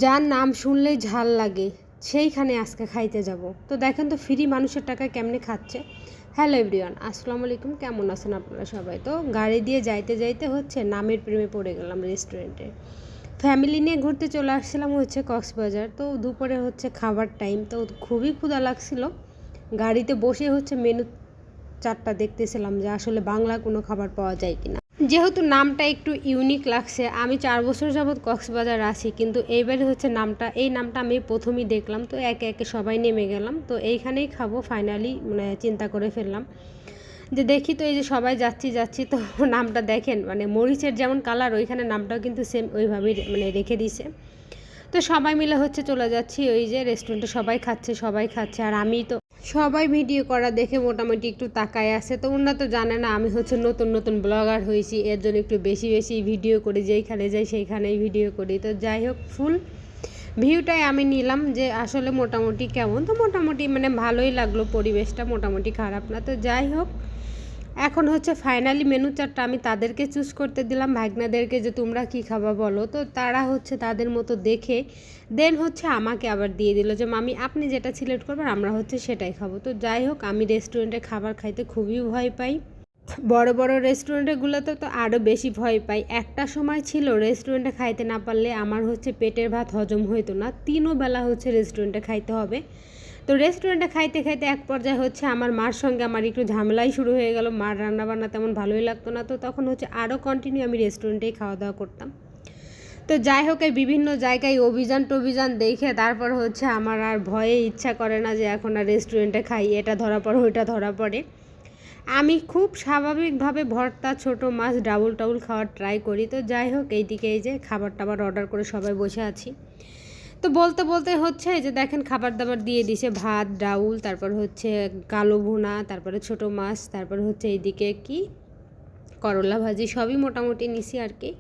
যার নাম শুনলেই ঝাল লাগে সেইখানে আজকে খাইতে যাব। তো দেখেন তো ফ্রি মানুষের টাকায় কেমনে খাচ্ছে। হ্যালো এভরিওয়ান, আসসালামু আলাইকুম। কেমন আছেন আপনারা সবাই? তো গাড়ি দিয়ে যাইতে যাইতে নামের প্রেমে পড়ে গেলাম রেস্টুরেন্টে। ফ্যামিলি নিয়ে ঘুরতে চলে আসছিলাম কক্সবাজার। তো দুপুরে খাবার টাইম, তো খুবই ক্ষুধা লাগছিল। গাড়িতে বসে মেনু চারটা দেখতেছিলাম যে আসলে বাংলা কোনো খাবার পাওয়া যায় কিনা। যেহেতু নামটা একটু ইউনিক লাগছে, আমি 4 বছর যাবৎ কক্সবাজার আছি, কিন্তু এইবারে এই নামটা আমি প্রথমেই দেখলাম। তো একে একে সবাই নেমে গেলাম, তো এইখানেই খাবো ফাইনালি চিন্তা করে ফেললাম যে দেখি। তো এই যে সবাই যাচ্ছি তো নামটা দেখেন, মরিচের যেমন কালার, ওইখানে নামটাও কিন্তু সেম ওইভাবেই রেখে দিছে। তো সবাই মিলে চলে যাচ্ছি ওই যে রেস্টুরেন্টে। সবাই খাচ্ছে আর আমি তো সবাই ভিডিও করা দেখে মোটামুটি একটু তাকায় আছে। তো ওনারা তো জানে না আমি নতুন ব্লগার হয়েছি, এর জন্য একটু বেশি ভিডিও করি, যেইখানে যাই সেইখানেই ভিডিও করি। তো যাই হোক, ফুল ভিউটাই আমি নিলাম যে আসলে মোটামুটি কেমন। তো মোটামুটি ভালোই লাগলো, পরিবেশটা মোটামুটি খারাপ না। তো যাই হোক, এখন ফাইনালি মেনু চার্টটা আমি তাদেরকে চুজ করতে দিলাম, ভাগনাদেরকে, যে তোমরা কি খাবা বলো। তো তারা তাদের মতো দেখে দেন আমাকে আবার দিয়ে দিল যে মামি আপনি যেটা সিলেক্ট করবেন আমরা সেটাই খাবো। তো যাই হোক, আমি রেস্টুরেন্টে খাবার খাইতে খুবই ভয় পাই। বড় বড় রেস্টুরেন্টগুলোতে তো আরও বেশি ভয় পাই। একটা সময় ছিল রেস্টুরেন্টে খাইতে না পারলে আমার পেটের ভাত হজম হইতো না, 3 বেলা রেস্টুরেন্টে খাইতে হবে। তো রেস্টুরেন্টে খাইতে খাইতে এক পর্যায়ে আমার মার সঙ্গে আমার একটু ঝামেলাই শুরু হয়ে গেল। মার রান্নাবান্না তেমন ভালোই লাগতো না, তো তখন আরও কন্টিনিউ আমি রেস্টুরেন্টেই খাওয়া দাওয়া করতাম। তো যাই হোক, এই বিভিন্ন জায়গায় অভিযান দেখে তারপর আমার আর ভয়ে ইচ্ছা করে না যে এখন আর রেস্টুরেন্টে খাই, এটা ধরা পড়ে ওইটা ধরা পড়ে। আমি খুব স্বাভাবিকভাবে ভর্তা, ছোট মাছ, ডাউল খাওয়ার ট্রাই করি। তো যাই হোক, এইদিকে এই যে খাবার টাবার অর্ডার করে সবাই বসে আছি। তো বলতে এই যে দেখেন খাবার দাবার দিয়ে দিছে, ভাত, ডাউল, তারপর কালো ভুনা, তারপরে ছোট মাছ, তারপর এইদিকে কি করলা ভাজি, সবই মোটামুটি নিছি আর কি।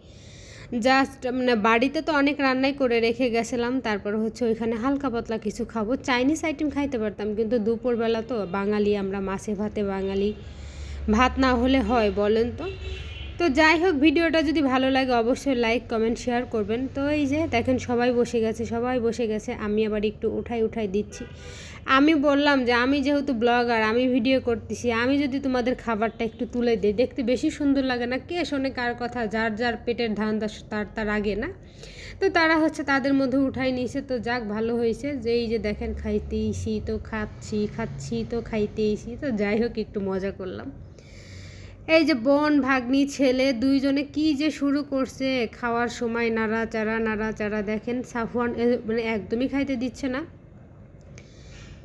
জাস্ট বাড়িতে তো অনেক রান্নাই করে রেখে গেছিলাম, তারপর ওইখানে হালকা পাতলা কিছু খাবো। চাইনিজ আইটেম খাইতে পারতাম, কিন্তু দুপুরবেলা তো বাঙালি আমরা, মাছে ভাতে বাঙালি, ভাত না হলে হয় বলেন তো। তো যাই হোক, ভিডিওটা যদি ভালো লাগে অবশ্যই লাইক কমেন্ট শেয়ার করবেন। তো এই যে দেখেন সবাই বসে গেছে, আমি আবার একটু উঠাই দিচ্ছি। আমি বললাম যে আমি যেহেতু ব্লগার, আমি ভিডিও করতেছি, আমি যদি তোমাদের খাবারটা একটু তুলে দিই, দেখতে বেশি সুন্দর লাগে না? কে শোনে কার কথা? যার পেটের ধান্দা তার আগে না। তো তারা তাদের মধ্যে উঠাই নিয়েছে। তো যাক, ভালো হয়েছে যে এই যে দেখেন খাইতেইছি তো খাচ্ছি তো খাইতেইছি। তো যাই হোক, একটু মজা করলাম। এই যে বোন ভাগ্নি ছেলে দুইজনে কি যে শুরু করছে খাওয়ার সময়, নাড়াচাড়া দেখেন। সাফওয়ান একদমই খাইতে দিচ্ছে না।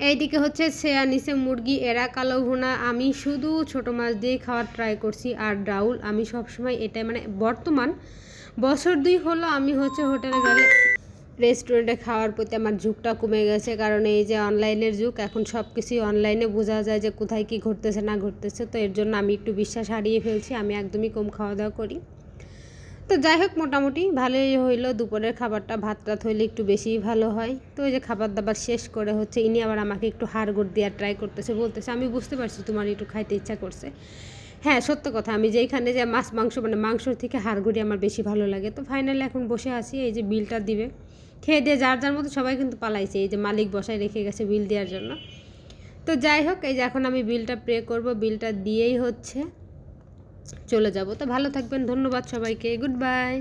এইদিকে সেয়া নিচে মুরগি, এরা কালো ভুনা, আমি শুধু ছোট মাছ দিয়ে খাওয়ার ট্রাই করছি। আর ডাউল আমি সবসময় এটাই বর্তমান বছর 2 হলো আমি হোটেলে গেলে রেস্টুরেন্টে খাওয়ার প্রতি আমার ঝুঁকটা কমে গেছে, কারণ এই যে অনলাইনের যুগ, এখন সব কিছুই অনলাইনে বোঝা যায় যে কোথায় কী ঘটতেছে না ঘটতেছে। তো এর জন্য আমি একটু বিশ্বাস হারিয়ে ফেলছি, আমি একদমই কম খাওয়া দাওয়া করি। তো যাই হোক, মোটামুটি ভালোই হইলো। দুপুরের খাবারটা ভাতটা হইলে একটু বেশিই ভালো হয়। তো এই যে খাবার দাবার শেষ করে ইনি আবার আমাকে একটু হাড়গোড় দেওয়ার ট্রাই করতেছে, বলতেছে আমি বুঝতে পারছি তোমার একটু খাইতে ইচ্ছা করছে। হ্যাঁ, সত্য কথা, আমি যেইখানে যে মাছ মাংস মাংসর থেকে হাড়গুড়ি আমার বেশি ভালো লাগে। তো ফাইনালি এখন বসে আছি, এই যে বিলটা দিবে। খেয়ে দিয়ে যার মতো সবাই কিন্তু পালাইছে, এই যে মালিক বসায় রেখে গেছে বিল দেওয়ার জন্য। তো যাই হোক, এই যে এখন আমি বিলটা পে করব, বিলটা দিয়েই চলে যাব। তো ভালো থাকবেন, ধন্যবাদ সবাইকে, গুড বাই।